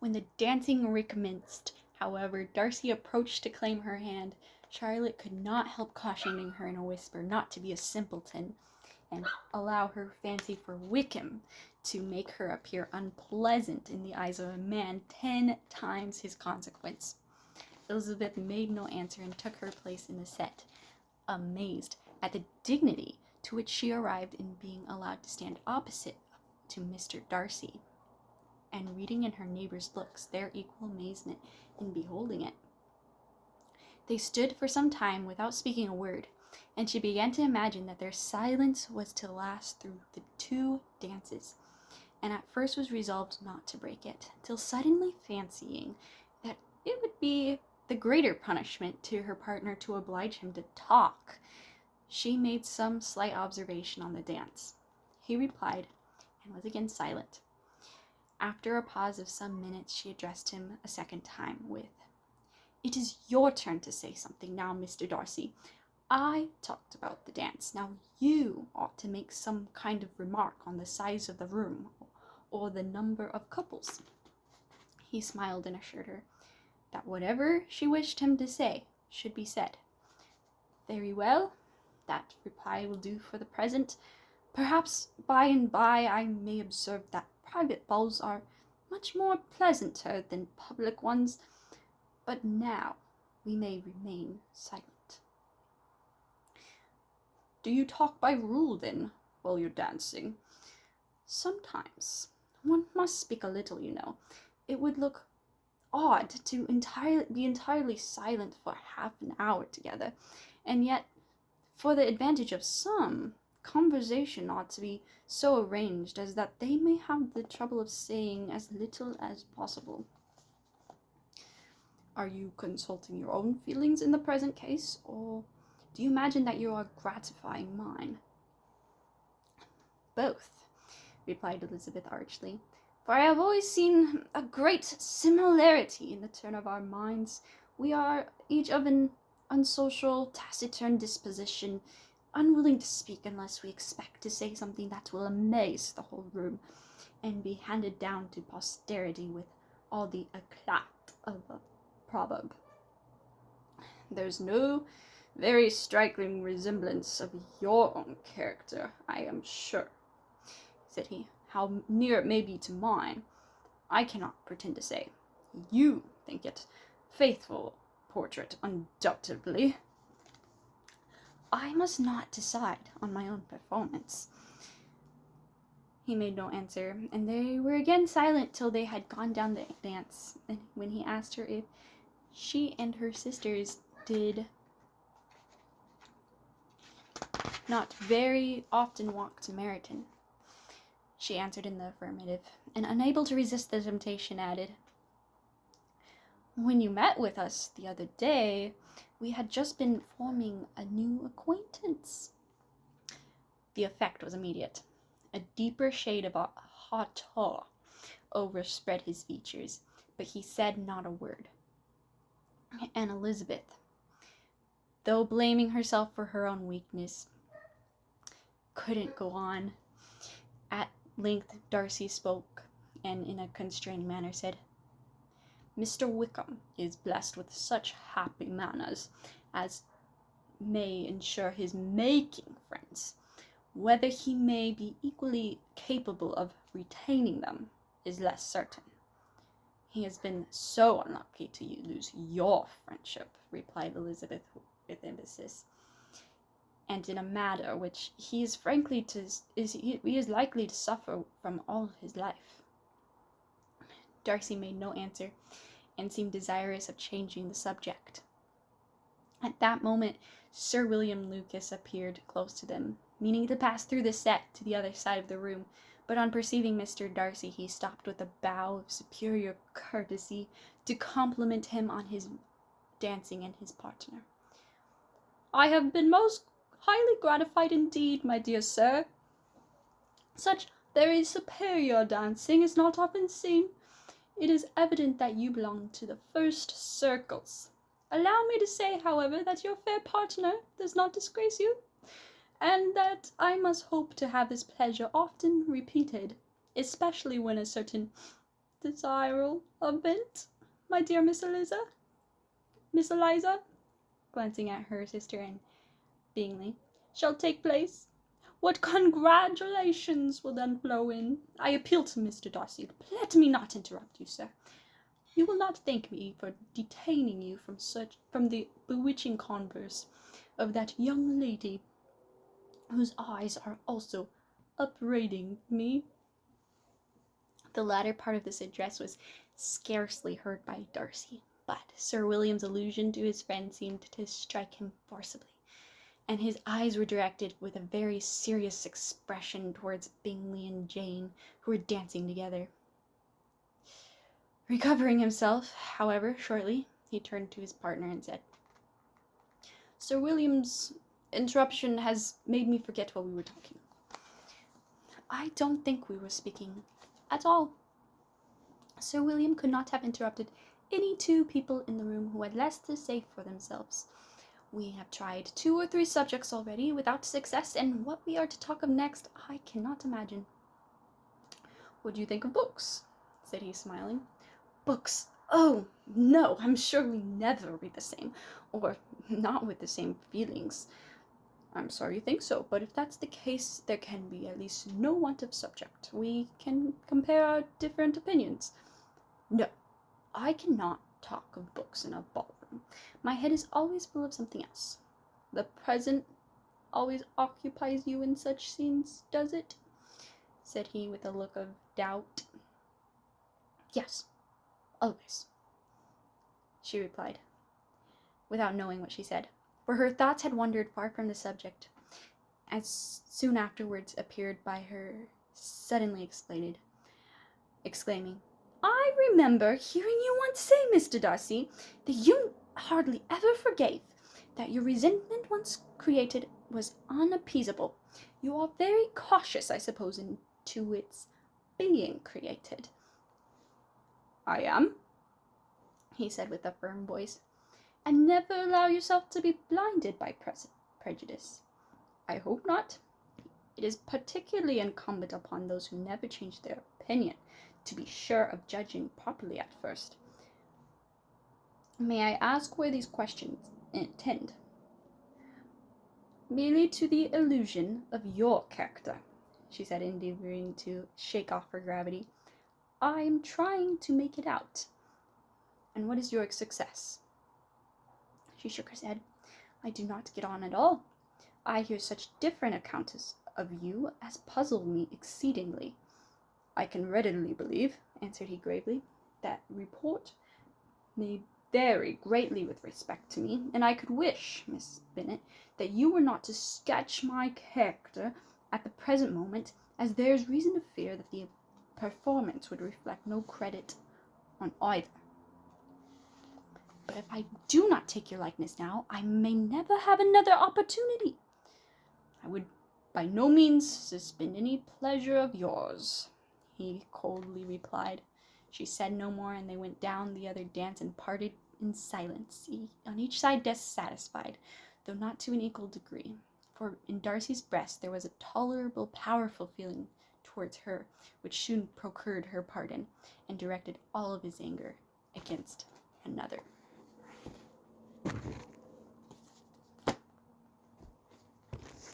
When the dancing recommenced, however, Darcy approached to claim her hand. Charlotte could not help cautioning her in a whisper not to be a simpleton, and allow her fancy for Wickham to make her appear unpleasant in the eyes of a man 10 times his consequence. Elizabeth made no answer and took her place in the set, amazed at the dignity to which she arrived in being allowed to stand opposite to Mr. Darcy, and reading in her neighbors' looks their equal amazement in beholding it. They stood for some time without speaking a word, and she began to imagine that their silence was to last through the 2 dances, and at first was resolved not to break it, till suddenly fancying that it would be the greater punishment to her partner to oblige him to talk, she made some slight observation on the dance. He replied, and was again silent. After a pause of some minutes, she addressed him a second time with, "It is your turn to say something now, Mr. Darcy. I talked about the dance. Now you ought to make some kind of remark on the size of the room, or the number of couples." He smiled and assured her that whatever she wished him to say should be said. "Very well, that reply will do for the present. Perhaps by and by I may observe that private balls are much more pleasanter than public ones, but now we may remain silent." "Do you talk by rule, then, while you're dancing?" "Sometimes. One must speak a little, you know. It would look odd to be entirely silent for half an hour together, and yet, for the advantage of some, conversation ought to be so arranged as that they may have the trouble of saying as little as possible." "Are you consulting your own feelings in the present case, or do you imagine that you are gratifying mine?" "Both," replied Elizabeth archly, "for I have always seen a great similarity in the turn of our minds. We are each of an unsocial, taciturn disposition, unwilling to speak unless we expect to say something that will amaze the whole room, and be handed down to posterity with all the eclat of a proverb." "There's no very striking resemblance of your own character, I am sure," said he. "How near it may be to mine, I cannot pretend to say. You think it faithful portrait, undoubtedly." "I must not decide on my own performance." He made no answer, and they were again silent till they had gone down the dance, and when he asked her if she and her sisters did not very often walk to Meryton, she answered in the affirmative, and unable to resist the temptation, added, "When you met with us the other day, we had just been forming a new acquaintance." The effect was immediate. A deeper shade of hauteur overspread his features, but he said not a word. And Elizabeth, though blaming herself for her own weakness, couldn't go on. At length Darcy spoke, and in a constrained manner said, "Mr. Wickham is blessed with such happy manners as may ensure his making friends. Whether he may be equally capable of retaining them is less certain." "He has been so unlucky to lose your friendship," replied Elizabeth with emphasis, "and in a matter which he is likely to suffer from all his life." Darcy made no answer, and seemed desirous of changing the subject. At that moment Sir William Lucas appeared close to them, meaning to pass through the set to the other side of the room, but on perceiving Mr. Darcy he stopped with a bow of superior courtesy to compliment him on his dancing and his partner. "I have been most highly gratified indeed, my dear sir. Such very superior dancing is not often seen. It is evident that you belong to the first circles. Allow me to say, however, that your fair partner does not disgrace you, and that I must hope to have this pleasure often repeated, especially when a certain desirable event, my dear Miss Eliza? Miss Eliza, glancing at her sister and Bingley, shall take place. What congratulations will then flow in! I appeal to Mr. Darcy. Let me not interrupt you, sir. You will not thank me for detaining you from the bewitching converse of that young lady, whose eyes are also upbraiding me. The latter part of this address was scarcely heard by Darcy, but Sir William's allusion to his friend seemed to strike him forcibly, and his eyes were directed with a very serious expression towards Bingley and Jane, who were dancing together. Recovering himself, however, shortly, he turned to his partner and said, Sir William's interruption has made me forget what we were talking about. I don't think we were speaking at all. Sir William could not have interrupted any two people in the room who had less to say for themselves. We have tried 2 or 3 subjects already without success, and what we are to talk of next I cannot imagine. What do you think of books? Said he, smiling. Books? Oh, no, I'm sure we never read the same, or not with the same feelings. I'm sorry you think so, but if that's the case, there can be at least no want of subject. We can compare our different opinions. No, I cannot talk of books in a ballroom. My head is always full of something else. The present always occupies you in such scenes, does it? Said he with a look of doubt. Yes, always, she replied, without knowing what she said, for her thoughts had wandered far from the subject, as soon afterwards appeared by her suddenly exclaiming, I remember hearing you once say, Mr. Darcy, that you hardly ever forgave, that your resentment once created was unappeasable. You are very cautious, I suppose, into its being created. I am, he said with a firm voice, and never allow yourself to be blinded by prejudice. I hope not. It is particularly incumbent upon those who never change their opinion to be sure of judging properly at first. May I ask where these questions tend? Merely to the illusion of your character, she said, endeavoring to shake off her gravity. I am trying to make it out. And what is your success? She shook her head. I do not get on at all. I hear such different accounts of you as puzzle me exceedingly. I can readily believe, answered he gravely, that report may vary greatly with respect to me, and I could wish, Miss Bennet, that you were not to sketch my character at the present moment, as there is reason to fear that the performance would reflect no credit on either. But if I do not take your likeness now, I may never have another opportunity. I would by no means suspend any pleasure of yours, he coldly replied. She said no more, and they went down the other dance and parted in silence, on each side dissatisfied, though not to an equal degree, for in Darcy's breast there was a tolerable, powerful feeling towards her, which soon procured her pardon, and directed all of his anger against another.